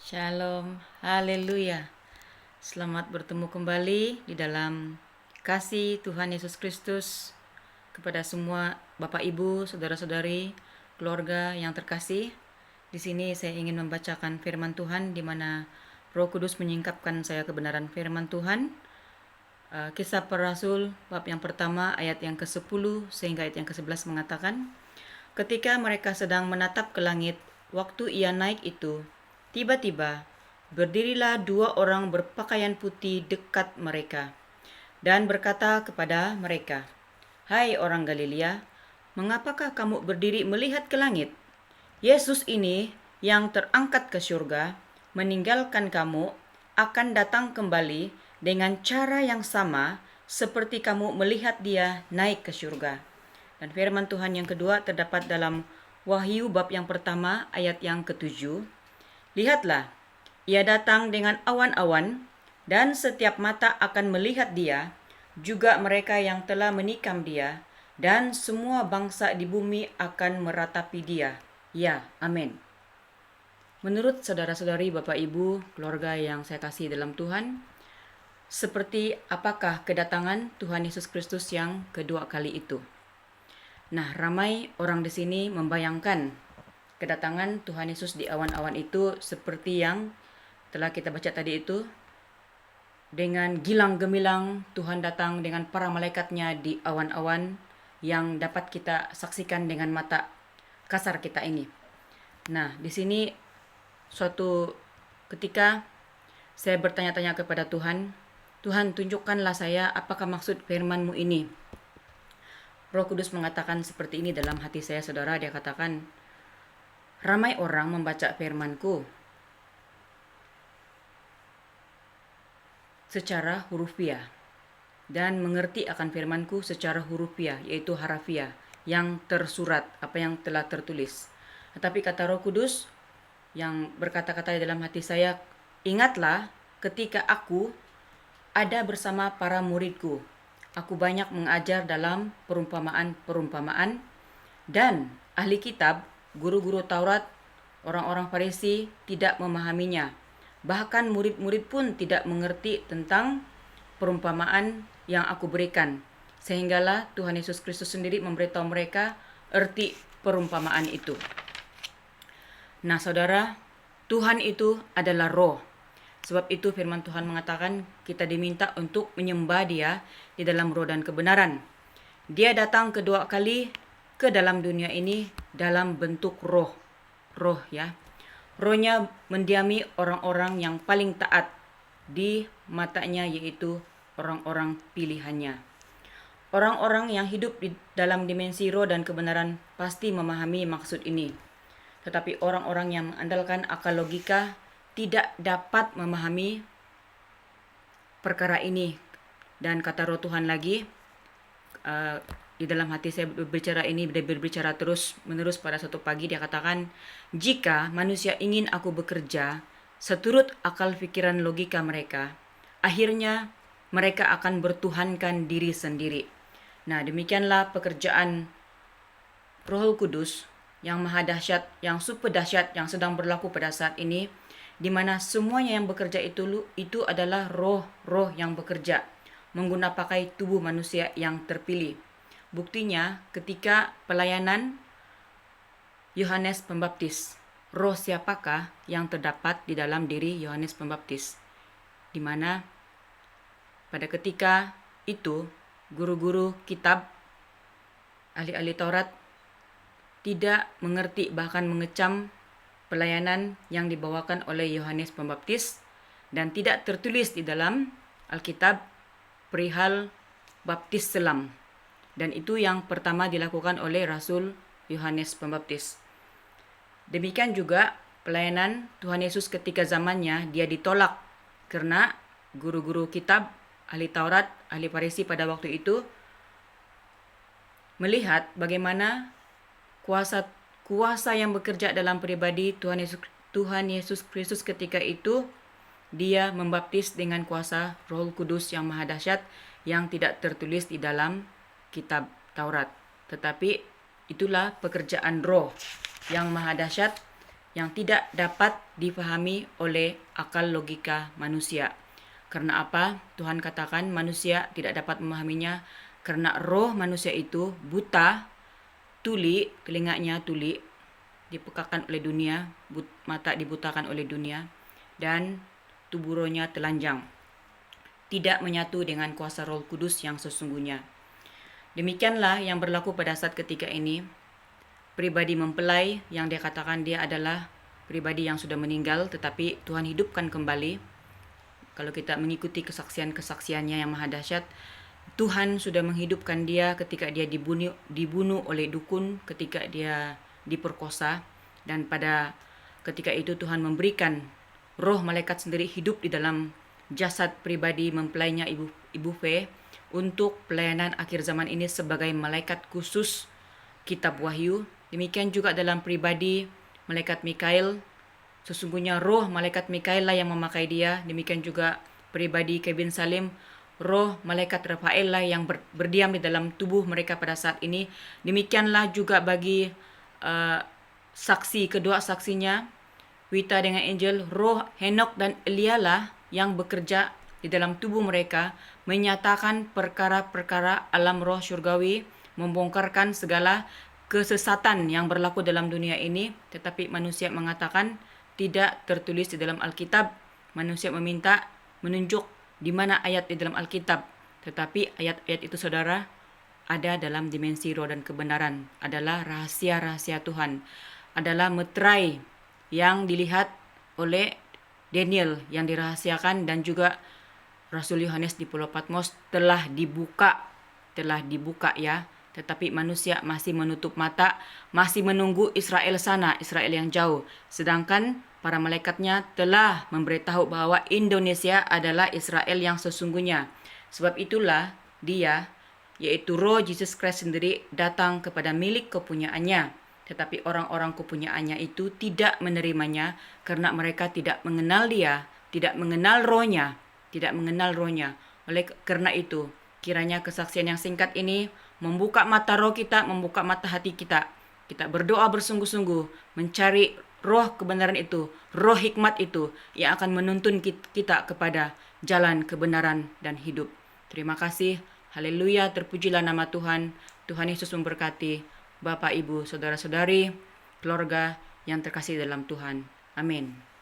Shalom, haleluya. Selamat bertemu kembali di dalam kasih Tuhan Yesus Kristus kepada semua Bapak Ibu, saudara-saudari, keluarga yang terkasih. Di sini saya ingin membacakan firman Tuhan di mana Roh Kudus menyingkapkan saya kebenaran firman Tuhan. Kisah para Rasul bab yang pertama ayat yang ke-10 sehingga ayat yang ke-11 mengatakan, ketika mereka sedang menatap ke langit, waktu ia naik itu, tiba-tiba berdirilah dua orang berpakaian putih dekat mereka dan berkata kepada mereka, "Hai orang Galilea, mengapakah kamu berdiri melihat ke langit? Yesus ini yang terangkat ke surga, meninggalkan kamu, akan datang kembali dengan cara yang sama seperti kamu melihat dia naik ke surga." Dan firman Tuhan yang kedua terdapat dalam Wahyu bab yang pertama ayat yang ke-7. Lihatlah, ia datang dengan awan-awan, dan setiap mata akan melihat dia, juga mereka yang telah menikam dia, dan semua bangsa di bumi akan meratapi dia. Ya, amin. Menurut saudara-saudari, Bapak Ibu, keluarga yang saya kasih dalam Tuhan, seperti apakah kedatangan Tuhan Yesus Kristus yang kedua kali itu? Nah, ramai orang di sini membayangkan kedatangan Tuhan Yesus di awan-awan itu seperti yang telah kita baca tadi itu. Dengan gilang gemilang Tuhan datang dengan para malaikatnya di awan-awan yang dapat kita saksikan dengan mata kasar kita ini. Nah, di sini suatu ketika saya bertanya-tanya kepada Tuhan, Tuhan tunjukkanlah saya apakah maksud firman-Mu ini. Roh Kudus mengatakan seperti ini dalam hati saya, saudara. Dia katakan, ramai orang membaca firman-Ku secara hurufiah dan mengerti akan firman-Ku secara hurufiah, yaitu harafiah, yang tersurat, apa yang telah tertulis. Tetapi kata Roh Kudus yang berkata-kata di dalam hati saya, ingatlah ketika aku ada bersama para muridku. Aku banyak mengajar dalam perumpamaan-perumpamaan, dan ahli kitab, guru-guru Taurat, orang-orang Farisi tidak memahaminya. Bahkan murid-murid pun tidak mengerti tentang perumpamaan yang aku berikan. Sehinggalah Tuhan Yesus Kristus sendiri memberitahu mereka arti perumpamaan itu. Nah, saudara, Tuhan itu adalah roh. Sebab itu firman Tuhan mengatakan kita diminta untuk menyembah Dia di dalam roh dan kebenaran. Dia datang kedua kali ke dalam dunia ini dalam bentuk roh. Roh ya. Rohnya mendiami orang-orang yang paling taat di matanya, yaitu orang-orang pilihannya. Orang-orang yang hidup di dalam dimensi roh dan kebenaran pasti memahami maksud ini. Tetapi orang-orang yang mengandalkan akal logika tidak dapat memahami perkara ini. Dan kata Roh Tuhan lagi, di dalam hati saya berbicara ini, berbicara terus menerus pada suatu pagi. Dia katakan, jika manusia ingin aku bekerja seturut akal pikiran logika mereka, akhirnya mereka akan bertuhankan diri sendiri. Nah, demikianlah pekerjaan Roh Kudus yang maha dahsyat, yang super dahsyat, yang sedang berlaku pada saat ini, di mana semuanya yang bekerja itu adalah roh-roh yang bekerja menggunakan pakai tubuh manusia yang terpilih. Buktinya ketika pelayanan Yohanes Pembaptis, roh siapakah yang terdapat di dalam diri Yohanes Pembaptis? Di mana pada ketika itu guru-guru kitab, ahli-ahli Taurat tidak mengerti, bahkan mengecam pelayanan yang dibawakan oleh Yohanes Pembaptis, dan tidak tertulis di dalam Alkitab perihal baptis selam. Dan itu yang pertama dilakukan oleh Rasul Yohanes Pembaptis. Demikian juga pelayanan Tuhan Yesus ketika zamannya, dia ditolak karena guru-guru kitab, ahli Taurat, ahli Farisi pada waktu itu melihat bagaimana kuasa yang bekerja dalam pribadi Tuhan Yesus Kristus ketika itu. Dia membaptis dengan kuasa Roh Kudus yang maha dahsyat yang tidak tertulis di dalam kitab Taurat. Tetapi itulah pekerjaan roh yang maha dahsyat yang tidak dapat dipahami oleh akal logika manusia. Karena apa? Tuhan katakan manusia tidak dapat memahaminya karena roh manusia itu buta, tuli, telinganya tuli, dipekakan oleh dunia, mata dibutakan oleh dunia, dan tubuh rohnya telanjang. Tidak menyatu dengan kuasa Roh Kudus yang sesungguhnya. Demikianlah yang berlaku pada saat ketika ini. Pribadi mempelai yang dia katakan dia adalah pribadi yang sudah meninggal tetapi Tuhan hidupkan kembali. Kalau kita mengikuti kesaksian-kesaksiannya yang maha dahsyat, Tuhan sudah menghidupkan dia ketika dia dibunuh oleh dukun, ketika dia diperkosa, dan pada ketika itu Tuhan memberikan roh malaikat sendiri hidup di dalam jasad pribadi mempelainya Ibu V untuk pelayanan akhir zaman ini sebagai malaikat khusus kitab Wahyu. Demikian juga dalam pribadi malaikat Mikael, sesungguhnya roh malaikat Mikael lah yang memakai dia. Demikian juga pribadi Kevin Salim, roh malaikat Rafael lah yang berdiam di dalam tubuh mereka pada saat ini. Demikianlah juga bagi saksi, kedua saksinya, Wita dengan Angel, roh Henok dan Elia lah yang bekerja di dalam tubuh mereka, menyatakan perkara-perkara alam roh syurgawi, membongkarkan segala kesesatan yang berlaku dalam dunia ini. Tetapi manusia mengatakan tidak tertulis di dalam Alkitab. Manusia meminta menunjuk di mana ayat di dalam Alkitab. Tetapi ayat-ayat itu saudara ada dalam dimensi roh dan kebenaran. Adalah rahasia-rahasia Tuhan. Adalah meterai yang dilihat oleh Daniel yang dirahasiakan, dan juga Rasul Yohanes di Pulau Patmos telah dibuka ya. Tetapi manusia masih menutup mata, masih menunggu Israel sana, Israel yang jauh. Sedangkan para malaikatnya telah memberitahu bahwa Indonesia adalah Israel yang sesungguhnya. Sebab itulah dia, yaitu roh Jesus Christ sendiri, datang kepada milik kepunyaannya. Tetapi orang-orang kepunyaannya itu tidak menerimanya karena mereka tidak mengenal dia, tidak mengenal rohnya. Oleh karena itu, kiranya kesaksian yang singkat ini membuka mata roh kita, membuka mata hati kita. Kita berdoa bersungguh-sungguh mencari roh kebenaran itu, roh hikmat itu yang akan menuntun kita kepada jalan kebenaran dan hidup. Terima kasih. Haleluya, terpujilah nama Tuhan. Tuhan Yesus memberkati Bapak, Ibu, saudara-saudari, keluarga yang terkasih dalam Tuhan. Amin.